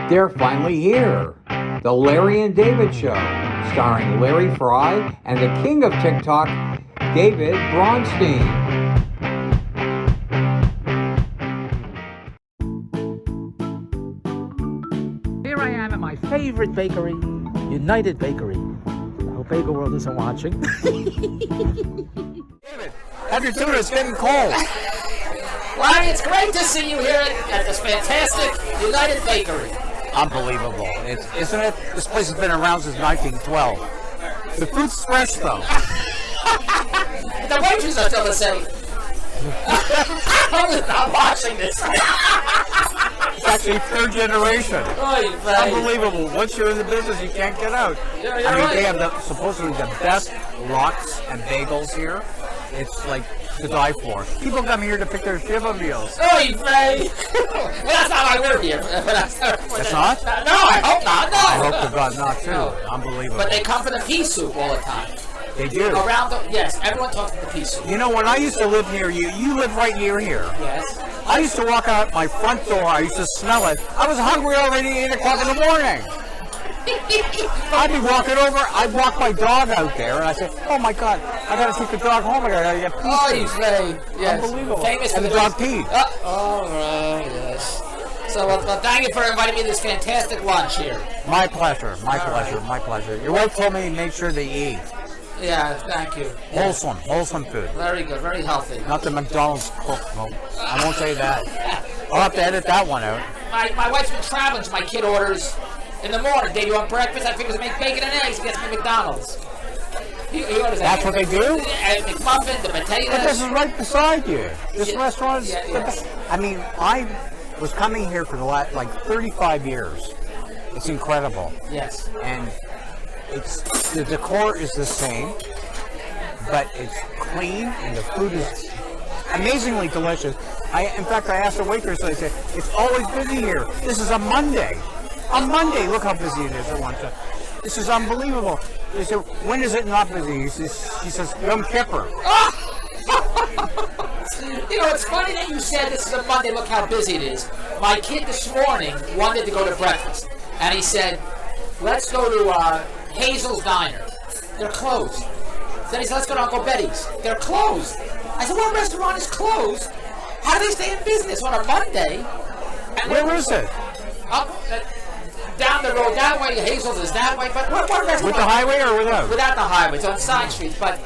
They're finally here. The Larry and David Show, starring Larry Fry and the king of TikTok, David Bronstein. Here I am at my favorite bakery, United Bakery. I hope Bagel World isn't watching. David, after tuna, it's getting cold. Larry, it's great to see you here at this fantastic United Bakery. Unbelievable. Isn't it? This place has been around since 1912. The fruit's fresh, though. The wages are still the same. I'm watching this. It's actually third generation. Oy vey. Unbelievable. Once you're in the business, you can't get out. Yeah, I mean, right. they have supposedly the best lots and bagels here. It's like to die for. People come here to pick their shiva meals. Oy vey. Well, that's not why we're here. That's not? No, I hope not. No. I hope to God not, too. No. Unbelievable. But they come for the pea soup all the time. They do. Around the, yes, everyone talks about the pea soup. You know, when I used to live near you, you live right near here. Yes. I used to walk out my front door, I used to smell it. I was hungry already at 8 o'clock in the morning. I'd be walking over, I'd walk my dog out there, and I said, oh my God, I gotta take the dog home, I gotta get Oy pizza. vey. Yes. Unbelievable. Famous for And the dog peed. all right, yes. So, well, thank you for inviting me to this fantastic lunch here. My pleasure, my pleasure, my pleasure. Your wife told me to make sure they eat. Yeah, thank you. Wholesome food. Very good, very healthy. Not the McDonald's cook. No, I won't say that. I'll have to edit that one out. My wife's been traveling, so my kid orders in the morning. Dave, you want breakfast? I figure to make bacon and eggs. He gets me McDonald's. He orders That's what they do? And McMuffin, the potatoes. But this is right beside you. This restaurant is yeah, the yeah. best. I mean, I was coming here for the last, 35 years. It's incredible. Yes. And the decor is the same, but it's clean and the food is amazingly delicious. In fact, I asked the waitress, I said, it's always busy here. This is a Monday. On Monday, look how busy it is at one time. This is unbelievable. They said, when is it not busy? She says, Yom Kippur. You know, it's funny that you said this is a Monday, look how busy it is. My kid this morning wanted to go to breakfast, and he said, let's go to Hazel's Diner. They're closed. Then he said, let's go to Uncle Betty's. They're closed. I said, what restaurant is closed? How do they stay in business on a Monday? And Where is it? Up, down the road that way, Hazel's is that way, but what restaurant? With the highway or without? Without the highway, it's on side streets, but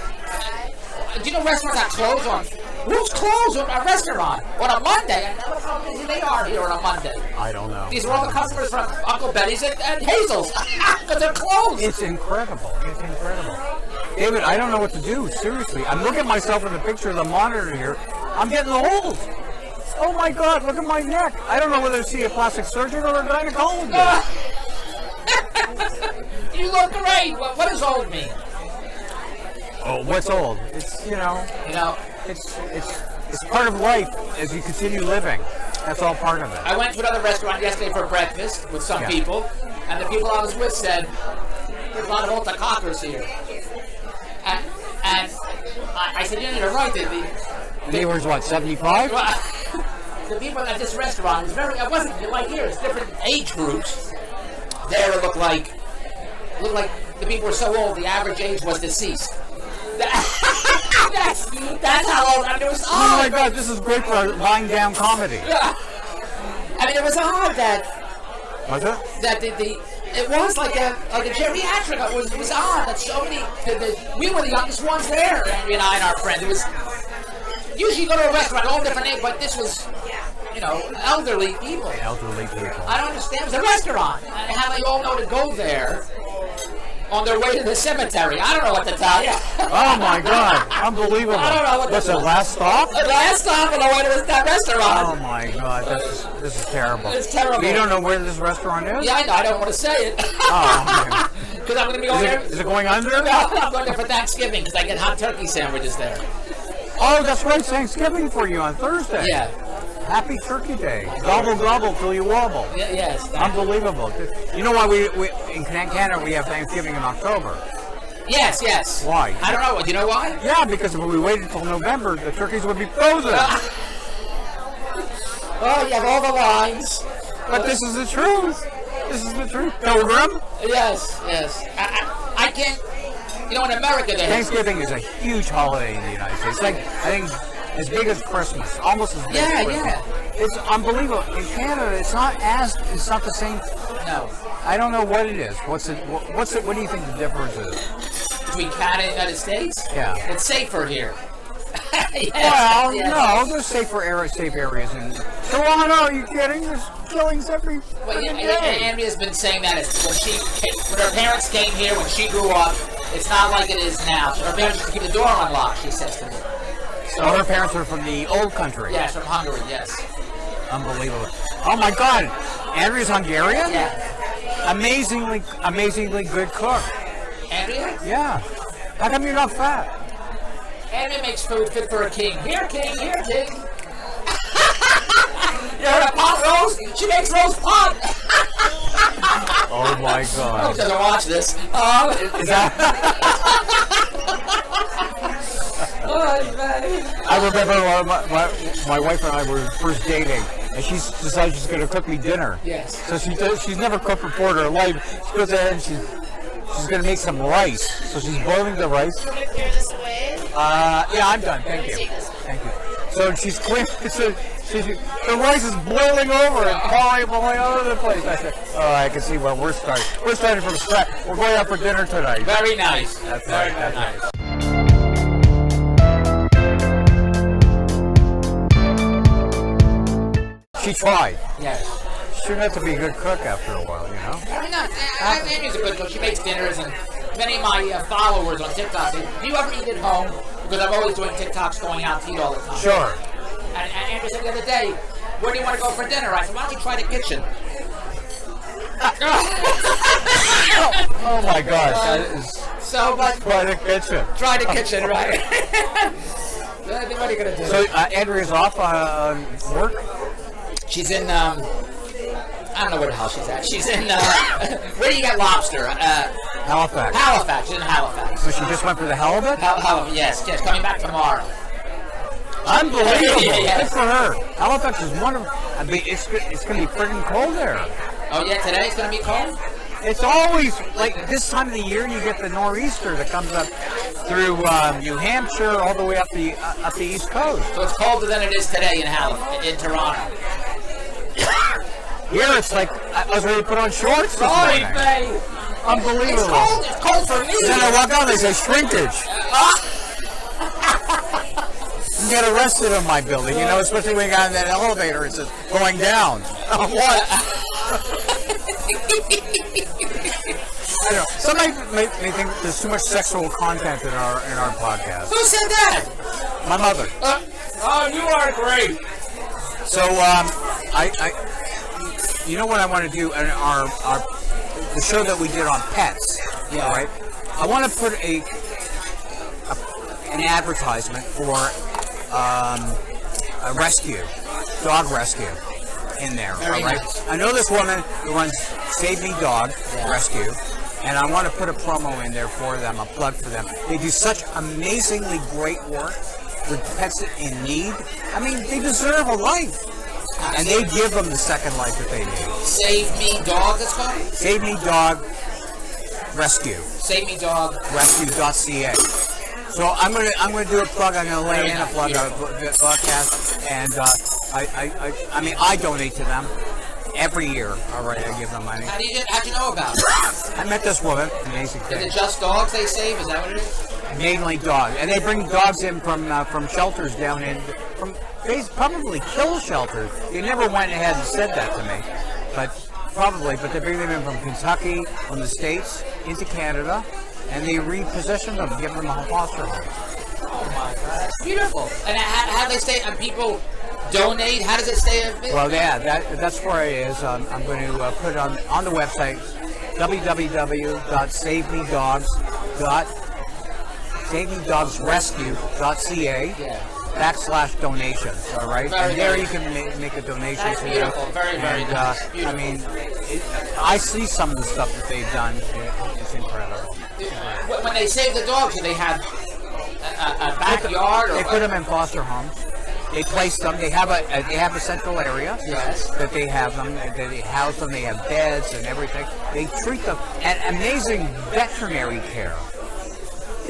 do you know restaurants are closed on? Who's closed on a restaurant on a Monday? And look how busy they are here on a Monday. I don't know. These are all the customers from Uncle Betty's and Hazel's, because they're closed. It's incredible. It's incredible. David, I don't know what to do. Seriously. I'm looking at myself in the picture of the monitor here. I'm getting old. Oh my God, look at my neck. I don't know whether to see a plastic surgeon or a gynecologist. You look great. What does old mean? Oh, what's old? It's, You know, it's part of life as you continue living. That's all part of it. I went to another restaurant yesterday for breakfast with some Yeah. people, and the people I was with said, there's a lot of old cockers here. And I said, you're right. They were what, 75? The people at this restaurant was it wasn't like here, it's different age groups. There it looked like the people were so old, the average age was deceased. That's how old, I mean, it was Oh my odd. God, this is great for lying down comedy. I mean, it was odd that Was it? that it was like a geriatric. It was odd that so many. We were the youngest ones there, Henry and I and our friends. It was usually you go to a restaurant, all different age, but this was, elderly people. Elderly people. I don't understand. It was a restaurant, and how they all know to go there on their way to the cemetery. I don't know what to tell you. Oh my God, unbelievable. I don't know what What's this the was. last stop? The last stop on the way to that restaurant. Oh my God, this is terrible. It's terrible. You don't know where this restaurant is? Yeah, I know. I don't want to say it. Oh, Because I'm going to be going there. is it going under? No, I'm going there for Thanksgiving because I get hot turkey sandwiches there. Oh, that's right, Thanksgiving for you on Thursday. Yeah. Happy Turkey Day. Gobble, gobble till you wobble. Yes. Unbelievable. You know why we in Canada we have Thanksgiving in October? Yes. Why? I don't know. Do you know why? Yeah, because if we waited until November, the turkeys would be frozen. Oh, you have all the lines. But this is the truth. This is the truth. Pilgrim. Yes. I can't. You know, in America, they have Thanksgiving is a huge holiday in the United States. Like, I think as big as Christmas, almost as big as Christmas. Yeah. It's unbelievable. In Canada, it's not the same. No. I don't know what it is. What do you think the difference is? Between Canada and the United States? Yeah. It's safer here. Yes, Well, yes. no, there's safe areas in Toronto. Are you kidding? There's killings every Well, freaking day. Andrea's been saying that when her parents came here, when she grew up, it's not like it is now. So her parents used to keep the door unlocked, she says to me. So her parents are from the old country. Yes, from Hungary, yes. Unbelievable. Oh my God, Andrea's Hungarian? Yeah. Amazingly good cook. Andrea? Yeah. How come you're not fat? Andrea makes food fit for a king. Here, king. You heard of pot roast? She makes roast pot. Oh my I hope God. she doesn't watch this. Is that? I remember my wife and I were first dating, and she decided she's going to cook me dinner. Yes. So she's never cooked before in her life. She goes ahead and she's going to make some rice. So she's boiling the rice. Want me to clear this away? Yeah, I'm done. Thank you. Thank you. So she's clearing. The rice is boiling over and boiling all over the place. I said, "Oh, I can see where we're starting. We're starting from scratch. We're going out for dinner tonight." Very nice. That's very, right. very nice. She tried. Yes. She turned out to be a good cook after a while, you know. Very nice. Andrea's a good cook. She makes dinners, and many of my followers on TikTok say, "Do you ever eat at home?" Because I'm always doing TikToks going out to eat all the time. Sure. And Andrea said the other day, "Where do you want to go for dinner?" I said, "Why don't we try the kitchen?" Oh my gosh, that is So, but quite a kitchen. try the kitchen, right? What are you gonna do? So Andrea's off on work. She's in. I don't know where the hell she's at. She's in. Where do you get lobster? Halifax. Halifax. She's in Halifax. So she just went for the halibut. Yes, coming back tomorrow. Unbelievable. Yes. Good for her. Halifax is wonderful. I mean, it's going to be freaking cold there. Oh yeah, today it's gonna be cold. It's always like this time of the year. You get the nor'easter that comes up through New Hampshire all the way up the East Coast. So it's colder than it is today in Toronto. Here it's like I was ready to put on shorts this morning. babe. Unbelievable. It's cold for me. Then I walk out, they say shrinkage. You get arrested in my building, you know, especially when you got in that elevator, it says going down. What? I don't know. Somebody may think there's too much sexual content in our podcast. Who said that? My mother. Oh, you are great. So you know what I want to do in the show that we did on pets. Yeah. Right. I want to put an advertisement for a dog rescue in there. Very all right. nice. I know this woman who runs Save Me Dog Rescue, and I want to put a promo in there for them, a plug for them. They do such amazingly great work with pets in need. I mean, they deserve a life, and they give them the second life that they need. Save Me Dog, that's called? Save Me Dog Rescue. Save Me Dog. Rescue.ca. So I'm gonna do a plug. I'm gonna lay in a plug on a broadcast, and I mean I donate to them every year. All right, I give them money. How'd you know about it? I met this woman, amazing Is thing. it just dogs they save? Is that what it is? Mainly dogs, and they bring dogs in from shelters down in from probably kill shelters. They never went ahead and said that to me, but they bring them in from Kentucky, from the States into Canada. And they reposition them, give them a foster home. Oh my God, that's beautiful. And how do they stay? And people donate. How does it stay? Well, yeah, that's where it is. I'm going to put it on the website savemedogsrescue.ca /donations. All right, Very and there nice. you can make a donation. That's to beautiful. them. Very, very And, nice. Beautiful. I mean, I see some of the stuff that they've done. It's incredible. When they save the dogs, do they have a backyard? They put them in foster homes. They place them. They have a central area. Yes. That they have them. That they house them. They have beds and everything. They treat them and amazing veterinary care.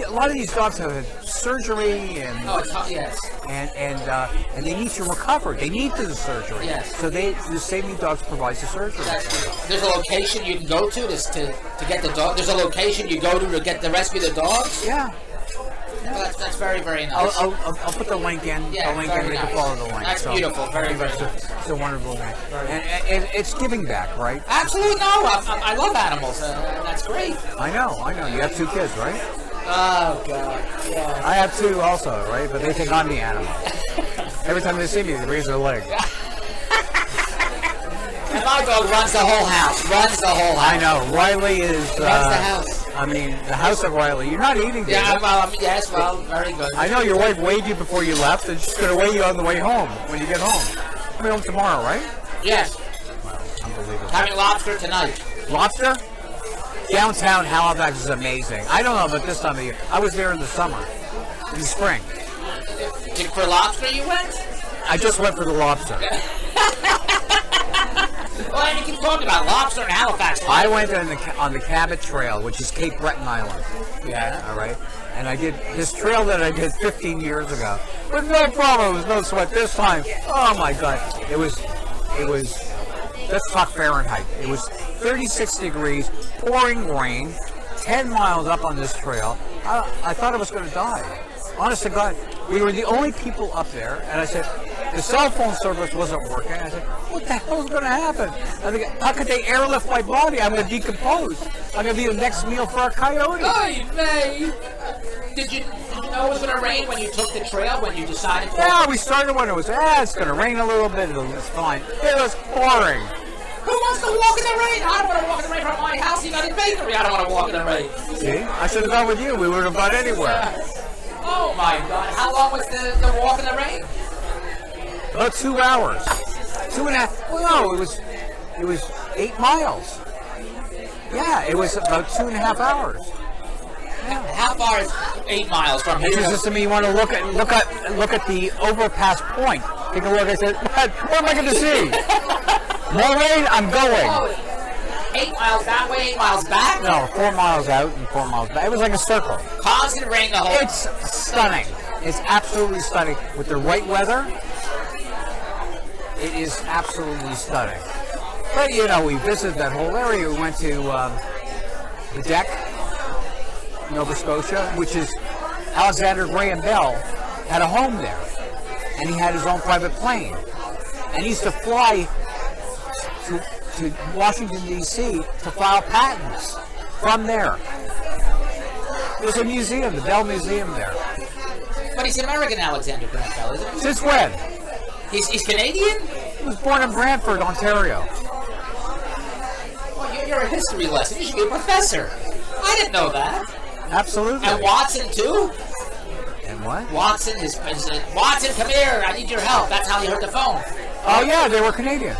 A lot of these dogs have had surgery and Yes. and they need to recover. They need the surgery. Yes. So the Save Me Dogs provides the surgery. There's a location you can go to get the dog. There's a location you go to get the rescue the dogs. Yeah. Well, that's very, very nice. I'll put the link in. Yeah, the link very in. You nice. can follow the link. That's beautiful. Very, very nice. It's a wonderful thing. And it's giving back, right? Absolutely no. I love animals. That's great. I know. You have 2 kids, right? Oh God. Yeah. I have 2 also, right? But they think I'm the animal. Every time they see me, they raise their leg. And my dog runs the whole house. I know. Riley is. Runs the house. I mean, the house of Riley. You're not eating, David. Yeah. Well. Yes. Well. Very good. I know your wife weighed you before you left, and she's going to weigh you on the way home when you get home. Coming home tomorrow, right? Yes. Wow, unbelievable. Having lobster tonight. Lobster? Downtown Halifax is amazing. I don't know about this time of year. I was there in the summer, in the spring. For lobster, you went? I just went for the lobster. Well, and you keep talking about lobster in Halifax. I went on the Cabot Trail, which is Cape Breton Island. Yeah. All right. And I did this trail that I did 15 years ago. But no problem. It was no sweat this time. Oh my God. It was. Let's talk Fahrenheit. It was 36 degrees, pouring rain, 10 miles up on this trail. I thought I was going to die. Honest to God, we were the only people up there, and I said, the cell phone service wasn't working. I said, what the hell is going to happen? I think, how could they airlift my body? I'm going to decompose. I'm going to be the next meal for a coyote. Oy vey. Did you know it was going to rain when you took the trail, when you decided to? Yeah, we started when it was, it's going to rain a little bit. It's fine. It was pouring. Who wants to walk in the rain? I don't want to walk in the rain from my house. You got a bakery. I don't want to walk in the rain. See? I should have gone with you. We would have gone anywhere. Oh my God! How long was the walk in the rain? About 2 hours. 2.5. Well, no, it was 8 miles. Yeah, it was about 2.5 hours. How far is 8 miles from here? It's just to me. You want to look at the overpass point. Take a look. I said, what am I going to see? More rain. I'm going. Oh, 8 miles that way, 8 miles back? No, 4 miles out and 4 miles back. It was like a circle. Constant rain the whole. It's stunning. It's absolutely stunning. With the right weather, it is absolutely stunning. But, we visited that whole area. We went to the Deck, Nova Scotia, which is Alexander Graham Bell had a home there. And he had his own private plane. And he used to fly to Washington, D.C. to file patents from there. There's a museum, the Bell Museum there. But he's American, Alexander Graham Bell, isn't he? Since when? He's Canadian? He was born in Brantford, Ontario. Well, you're a history lesson. You should be a professor. I didn't know that. Absolutely. And Watson, too? And what? Watson is Watson, come here. I need your help. That's how you heard the phone. Oh, yeah, they were Canadian.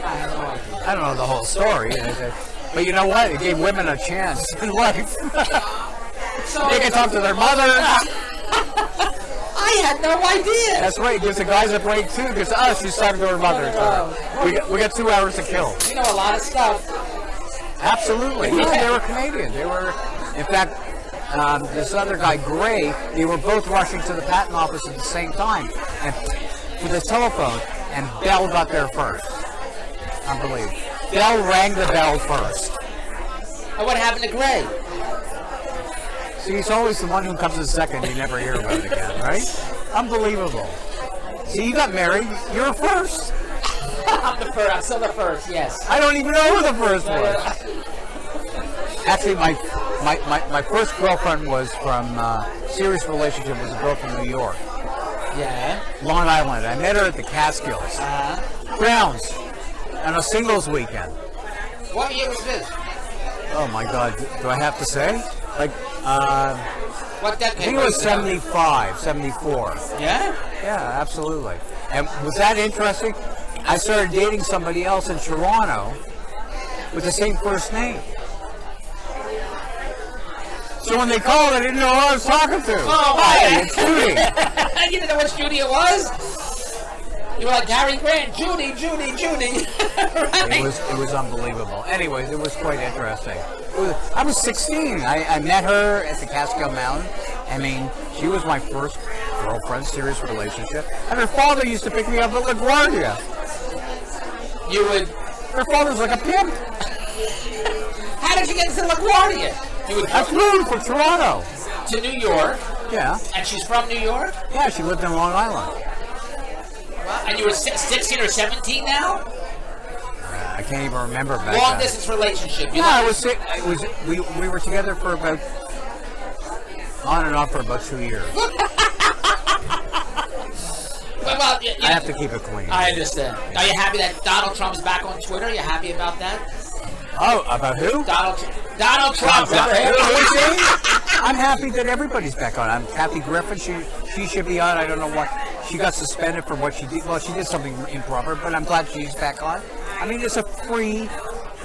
I don't know the whole story. But you know what? It gave women a chance in life. They can talk to their mother. I had no idea. That's right. It gives the guys a break, too. It gives us, she's talking to her mother. We got 2 hours to kill. You know a lot of stuff. Absolutely. Yeah, they were Canadian. They were, in fact, this other guy, Gray, they were both rushing to the patent office at the same time and for the telephone, and Bell got there first. Unbelievable. Bell rang the bell first. And what happened to Gray? See, it's always the one who comes in second you never hear about again, right? Unbelievable. See, you got married. You're first. I'm the first. I'm still the first, yes. I don't even know who the first was. Actually, my first girlfriend was from serious relationship was a girl from New York. Yeah. Long Island. I met her at the Catskills. Grounds. On a singles weekend. What year was this? Oh my God. Do I have to say? What decade? I think it was 75, 74. Yeah? Yeah, absolutely. And was that interesting? I started dating somebody else in Toronto with the same first name. So when they called, I didn't know who I was talking to. Oh, Hey, right. it's Judy. You didn't know which Judy it was? You were like Gary Grant, Judy. Right? It was unbelievable. Anyways, it was quite interesting. I was 16. I met her at the Catskill Mountain. I mean, she was my first girlfriend, serious relationship. And her father used to pick me up at LaGuardia. You would. Her father's like a pimp. How did you get to LaGuardia? You would I flew from Toronto. to New York, Yeah. and she's from New York? Yeah, she lived in Long Island. And you were 16 or 17 now? I can't even remember back Long then. distance relationship. You Yeah, like- we were together for about on and off for about 2 years. Well, I have to keep it clean. I understand. Are you happy that Donald Trump's back on Twitter? Are you happy about that? Oh, about who? Donald Trump. Remember him? I'm happy that everybody's back on. I'm Kathy Griffin. She should be on. I don't know what. She got suspended for what she did. Well, she did something improper, but I'm glad she's back on. I mean, it's a free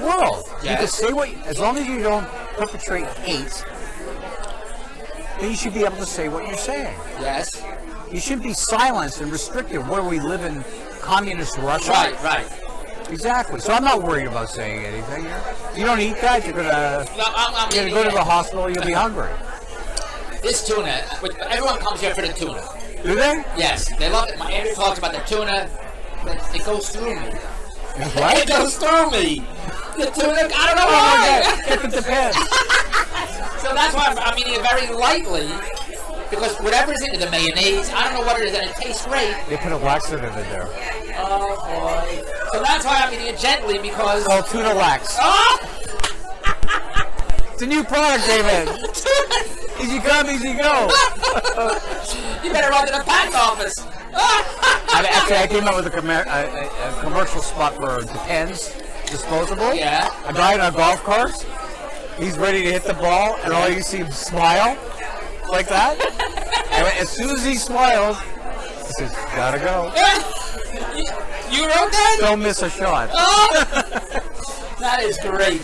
world. You can Yes. say what, as long as you don't perpetrate hate, then you should be able to say what you're saying. Yes. You shouldn't be silenced and restricted where we live in communist Russia. Right. Exactly. So I'm not worried about saying anything. You don't eat that, you're gonna No, I'm go to the hospital. You'll be hungry. This tuna, everyone comes here for the tuna. Do they? Yes, they love it. My Andrew talks about the tuna. It goes through me. What? It goes through me. The tuna, I don't know Oh my why. God. It depends. So that's why I'm eating it very lightly. Because whatever's in it, the mayonnaise, I don't know what it is, and it tastes great. They put a laxative in there. Oh boy. So that's why I'm eating it gently because. Called tuna lax. Oh! It's a new product, David. Easy come, easy go. You better run to the patent office. I came up with a commercial spot for Depends disposable. Yeah. A guy in a golf cart. He's ready to hit the ball, and all you see him smile like that. And as soon as he smiles, he says, "Gotta go. You wrote that? Don't miss a shot." Oh! That is great.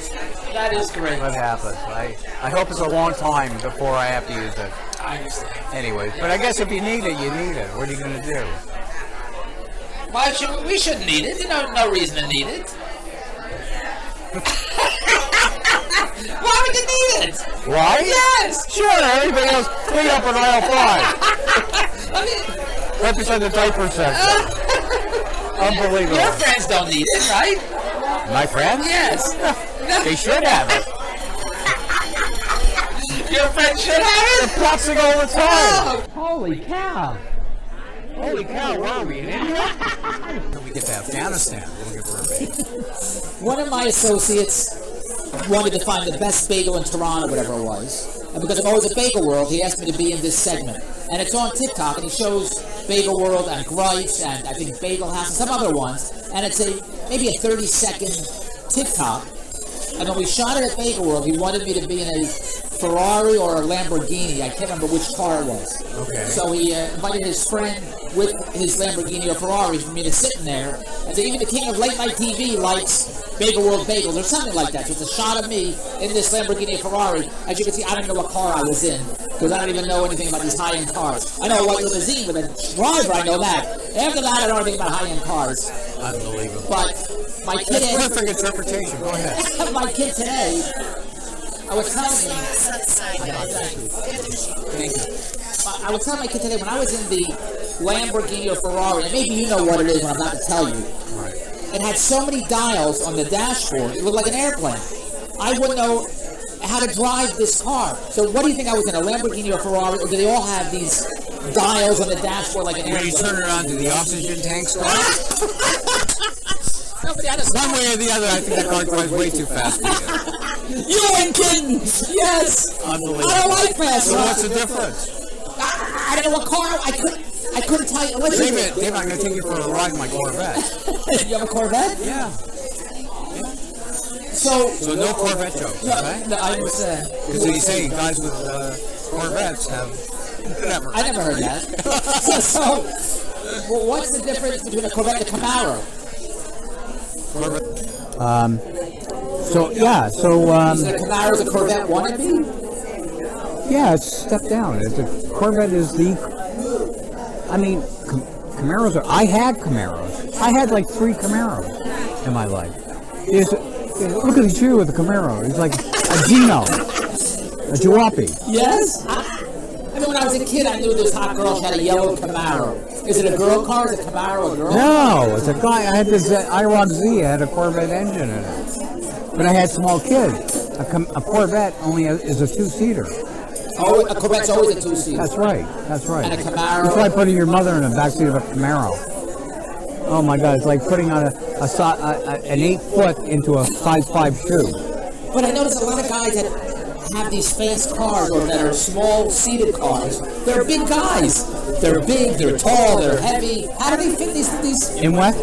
That is great. What happens? I hope it's a long time before I have to use it. I understand. Anyways, but I guess if you need it, you need it. What are you going to do? We shouldn't need it. There's no reason to need it. Why would you need it? Why? Yes. Sure, everybody else clean up on aisle 5. I mean, Right beside the diaper section. Unbelievable. your friends don't need it, right? My friends? Yes. They should have it. Your friends should have They're it. plotzing all the time. Holy cow! Holy cow, where are we, in India? We get to Afghanistan. We'll get for a bit. One of my associates wanted to find the best bagel in Toronto, whatever it was. And because I'm always at Bagel World, he asked me to be in this segment. And it's on TikTok, and he shows Bagel World and Grice and I think Bagel House and some other ones. And it's maybe a 30-second TikTok. And when we shot it at Bagel World, he wanted me to be in a Ferrari or a Lamborghini. I can't remember which car it was. Okay. So he invited his friend with his Lamborghini or Ferrari for me to sit in there. And so even the king of late night TV likes Bagel World Bagels or something like that. So it's a shot of me in this Lamborghini or Ferrari. As you can see, I don't even know what car I was in because I don't even know anything about these high-end cars. I know a white limousine with a driver, I know that. After that, I don't know anything about high-end cars. Unbelievable. But my kid That's perfect interpretation. Go ahead. my kid today, I was telling him, I was telling my kid today when I was in the Lamborghini or Ferrari, and maybe you know what it is when I'm about to tell you. It had so many dials on the dashboard, it looked like an airplane. I wouldn't know how to drive this car. So what do you think I was in, a Lamborghini or Ferrari, or do they all have these dials on the dashboard like an When airplane? you turn it on, do the oxygen tanks go? Nobody understands. One way or the other, I think the car drives way too fast for you. You ain't kidding! Yes! Unbelievable. I don't like fast So cars. what's the difference? I don't know what car. I couldn't tell you. Listen, David, I'm going to take you for a ride in my Corvette. you have a Corvette? Yeah. So So no Corvette jokes, okay? no, I understand. Because you say guys with Corvettes have whatever. I never heard that. so, well, what's the difference between a Corvette and a Camaro? So yeah, so Is it a Camaro is a Corvette wannabe? Yeah, it's step down. The Corvette is the. I mean, Camaros are. I had Camaros. I had like 3 Camaros in my life. Look at the Jew with the Camaro. He's like a Gino, a Jalopy. Yes. I mean, when I was a kid, I knew this hot girl. She had a yellow Camaro. Is it a girl car? Is a Camaro a girl? No, it's a guy. I had this IROC Z. It had a Corvette engine in it, but I had small kids. A Corvette only is a 2-seater. Oh, a Corvette's always a 2-seater. That's right. That's right. And a Camaro. It's like putting your mother in the backseat of a Camaro. Oh my God! It's like putting on an 8-foot into a size 5 shoe. But I notice a lot of guys that have these fast cars or that are small seated cars. They're big guys. They're big. They're tall. They're heavy. How do they fit these? In what?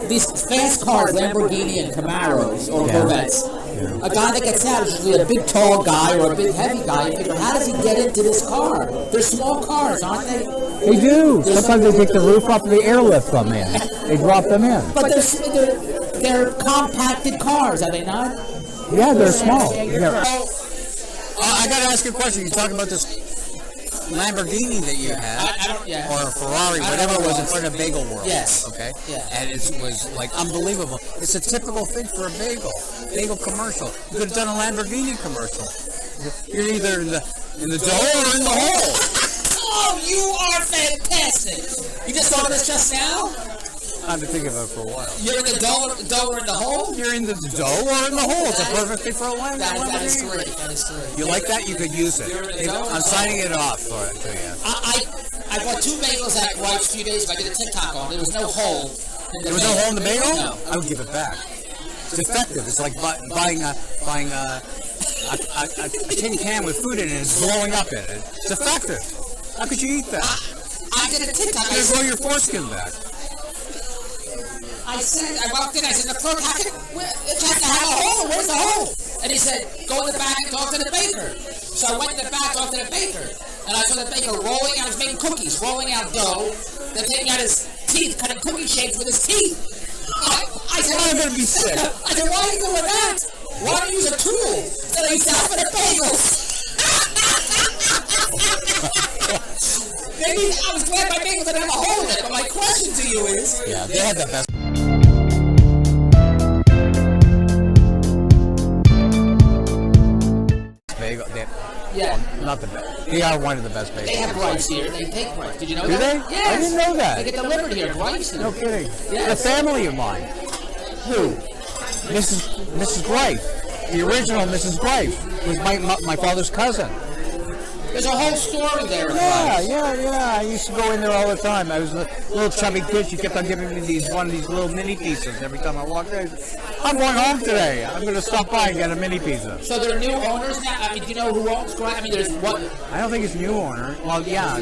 These fast cars, Lamborghini and Camaros or Corvettes. Yeah. A guy that gets out is usually a big tall guy or a big heavy guy. You figure, how does he get into this car? They're small cars, aren't they? They do. Sometimes they take the roof off and they airlift them in. They drop them in. But they're compacted cars, are they not? Yeah, they're small. I got to ask you a question. You talking about this Lamborghini that you had, or a Ferrari, whatever it was in front of Bagel World. Yes. Okay. Yeah. And it was like unbelievable. It's a typical thing for a bagel commercial. You could have done a Lamborghini commercial. You're either in the dough or in the hole. Oh, you are fantastic! You just thought of this just now? I've been thinking about it for a while. You're in the dough or in the hole? You're in the dough or in the hole. It's a perfect thing for a Lamborghini. That is great. That is great. You like that? You could use it. I'm signing it off for it to you. I bought 2 bagels at White's a few days ago. I did a TikTok on. There was no hole. There was no hole in the bagel? No. I would give it back. It's effective. It's like buying a tin can with food in it and it's blowing up in it. It's effective. How could you eat that? I did a TikTok. You're going to grow your foreskin back. I walked in, I said, the clerk, it has to have a hole. Where's the hole? And he said, go in the back and talk to the baker. So I went in the back, talked to the baker. And I saw the baker rolling out, he was making cookies, rolling out dough, then taking out his teeth, cutting cookie shapes with his teeth. I said, I'm going to be sick. I said, why are you doing that? Why don't you use a tool that I used to have for the bagels? Maybe I was glad my bagels didn't have a hole in it, but my question to you is... Yeah, they had the best. Bagel, not the best. They are one of the best bagels. They have rice here. They take rice. Did you know Do that? they? Yes. I didn't know that. They get delivered here. Rice here. No kidding. Yes. A family of mine. Who? Mrs. Greif. The original Mrs. Greif was my father's cousin. There's a whole story there. Yeah. I used to go in there all the time. I was a little chubby kid. She kept on giving me one of these little mini pizzas every time I walked there. I'm going home today. I'm going to stop by and get a mini pizza. So there are new owners now? I mean, do you know who owns Greif? I mean, there's one. I don't think it's new owner. Well, yeah.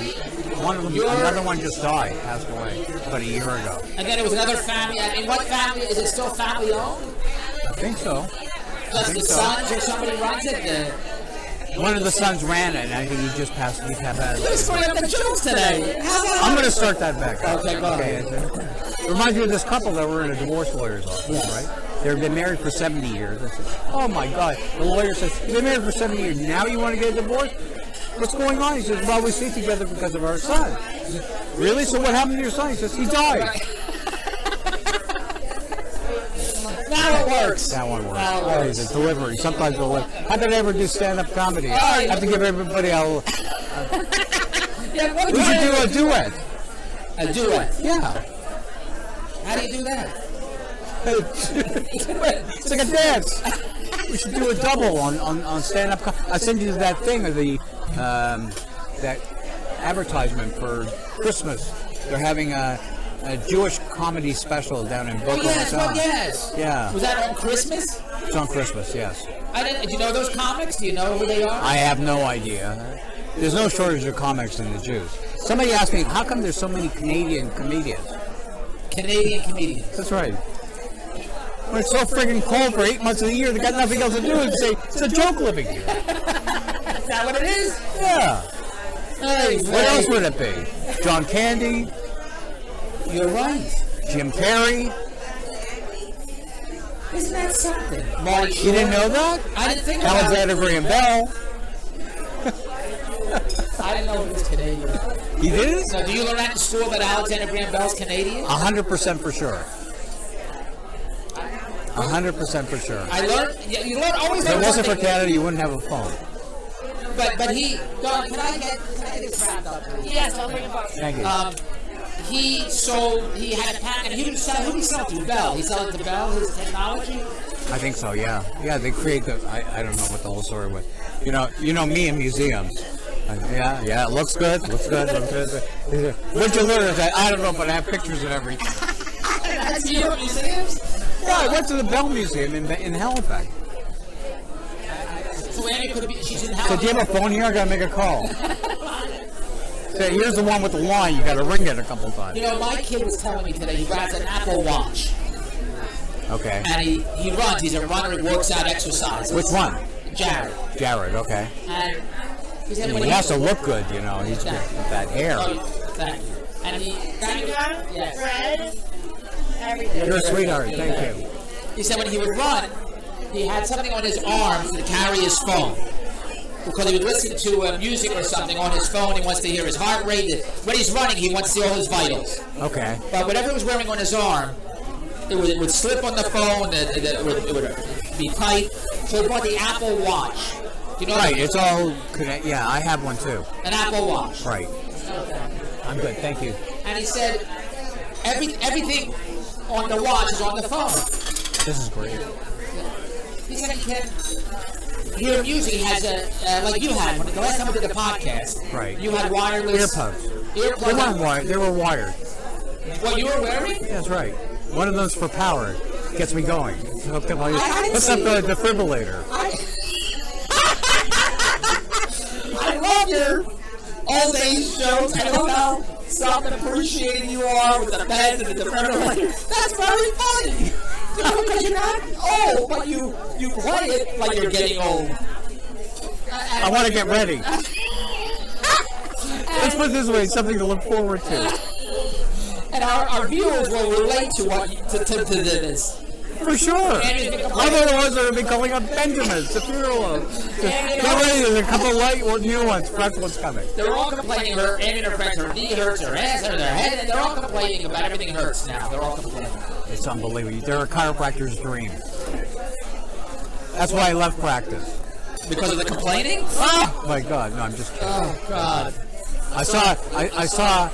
One of them, another one just died, passed away about a year ago. And then it was another family. I mean, what family? Is it still family owned? I think so. Does the sons or somebody runs it? One of the sons ran it, and I think he just passed. He passed out. You're scoring up the jokes today. I'm going to start that back. Okay, go ahead. Reminds me of this couple that were in a divorce lawyer's office, right? They've been married for 70 years. I said, oh my God. The lawyer says, you've been married for 70 years. Now you want to get a divorce? What's going on? He says, well, we stay together because of our son. He says, really? So what happened to your son? He says, he died. Now it works. That one works. Now it works. It's a delivery. Sometimes it'll work. How did I ever do stand-up comedy? I have to give everybody a... Yeah, we should do a duet. A duet? Yeah. How do you do that? It's like a dance. We should do a double on stand-up comedy. I'll send you that thing of the that advertisement for Christmas. They're having a Jewish comedy special down in Boca Raton. Yes. Yeah. Was that on Christmas? It's on Christmas, yes. Do you know those comics? Do you know who they are? I have no idea. There's no shortage of comics in the Jews. Somebody asked me, how come there's so many Canadian comedians? Canadian comedians. That's right. When it's so friggin' cold for 8 months of the year, they got nothing else to do and say, it's a joke living here. Is that what it is? Yeah. Hey, what else would it be? John Candy? You're right. Jim Carrey? Isn't that something? Marty You didn't know that? I didn't think about it. Alexander Graham Bell? I didn't know he was Canadian. He did? So do you learn that in school that Alexander Graham Bell's Canadian? 100% for sure. 100% for sure. I learned. You learn always. If it learn wasn't for one thing. Canada, you wouldn't have a phone. But he. Don, can I get this wrapped up? Please? Yes, I'll bring a box. Thank you. He had a patent. Who did he sell it to? Bell. He sold it to Bell. His technology. I think so. Yeah. Yeah. They create the. I don't know what the whole story was. You know me in museums. Yeah. It looks good. Looks good. What'd you learn? I don't know, but I have pictures of everything. That's you at museums. Yeah, I went to the Bell Museum in Halifax. So Annie could be. She's in So Halifax. do you have a phone here? I gotta make a call. So here's the one with the line. You gotta ring it a couple times. You know, my kid was telling me today he rides an Apple Watch. Okay. And he runs. He's a runner. He works out, exercises. Which one? Jared. Okay. And he said when He has to look good, you know. He's got that hair. Oh, thank you. And thank you. Yes. Bread, everything. You're a sweetheart. Thank you. He said when he would run, he had something on his arm to carry his phone. Because he would listen to music or something on his phone. He wants to hear his heart rate. When he's running, he wants to see all his vitals. Okay. But whatever he was wearing on his arm, it would slip on the phone. It would be tight. So he bought the Apple Watch. You know Right. It's all. Yeah, I have one too. an Apple Watch. Right. I'm good. Thank you. And he said everything on the watch is on the phone. This is great. He said he can hear music. He has like you had when the last time we did the podcast. Right. You had wireless Earplugs. They Earplugs. weren't wired. They were wired. What you were wearing? That's right. One of those for power. Gets me going. Hooked up I What's up see. the defibrillator? I love your old age shows. I love how self-appreciating you are with the bed and the defibrillator. That's very funny. Because you're not old, but you play it like you're getting old. I want to get ready. Let's put it this way, something to look forward to. And our viewers will relate to what to this. For sure. I'm the ones that have been calling up Benjamins, the funeral homes. Get ready, there's a couple light new ones. Fresh ones coming. They're all complaining. Her and her friends, her knee hurts, her ass hurts, her head, and they're all complaining about everything hurts now. They're all complaining. It's unbelievable. They're a chiropractor's dream. That's why I left practice. Because of the complaining? Oh my God! No, I'm just kidding. Oh God! I saw.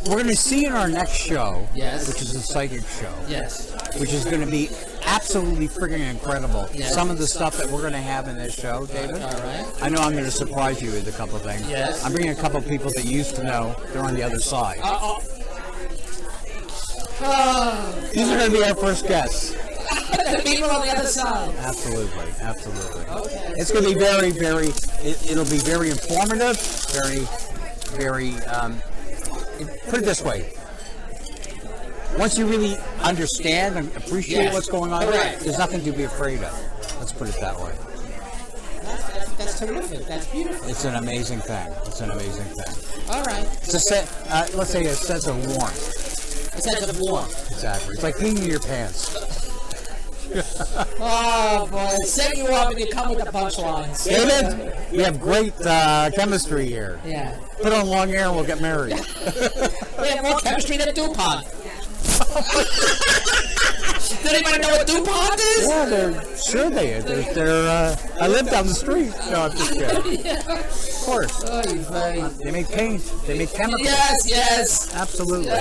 We're going to see in our next show, Yes. which is a psychic show, Yes. which is going to be absolutely freaking incredible. Yes. Some of the stuff that we're going to have in this show, David. All right. I know I'm going to surprise you with a couple of things. Yes. I'm bringing a couple of people that you used to know. They're on the other side. These are going to be our first guests. The people on the other side. Absolutely. Okay. It's going to be very, very. It'll be very informative. Very. Put it this way. Once you really understand and appreciate Yes. what's going on, Correct. there's nothing to be afraid of. Let's put it that way. That's terrific. That's beautiful. It's an amazing thing. All right. It's a set. Let's say a sense of warmth. A sense of warmth. Exactly. It's like peeing in your pants. Oh boy, set you up and you come with the punchlines. David, we have great chemistry here. Yeah. Put on long hair and we'll get married. We have more chemistry than DuPont. Does anybody know what DuPont is? Yeah, they is. They're I live down the street. No, I'm just kidding. Of course. They make paint. They make chemicals. Yes. Absolutely.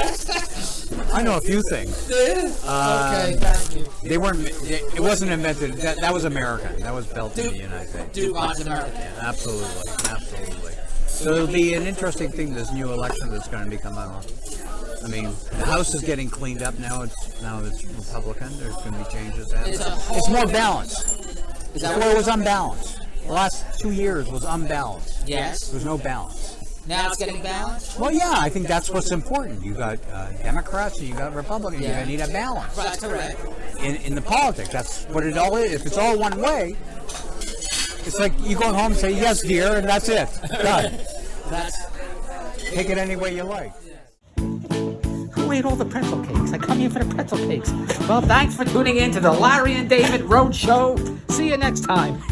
I know a few things. Okay, thank you. They weren't. It wasn't invented. That was American. That was built in the United States. DuPont's American. Absolutely. So it'll be an interesting thing, this new election that's going to be coming on. I mean, the House is getting cleaned up now. It's Republican. There's going to be changes. It's more balanced. Before it was unbalanced. The last 2 years was unbalanced. Yes. There was no balance. Now it's getting balanced? Well, yeah, I think that's what's important. You got Democrats and you got Republicans. Yeah. You need a balance. That's correct. In the politics, that's what it all is. If it's all one way, it's like you go home and say, yes, dear, and that's it. Done. Take it any way you like. Who ate all the pretzel cakes? I come here for the pretzel cakes. Well, thanks for tuning in to the Larry and David Road Show. See you next time.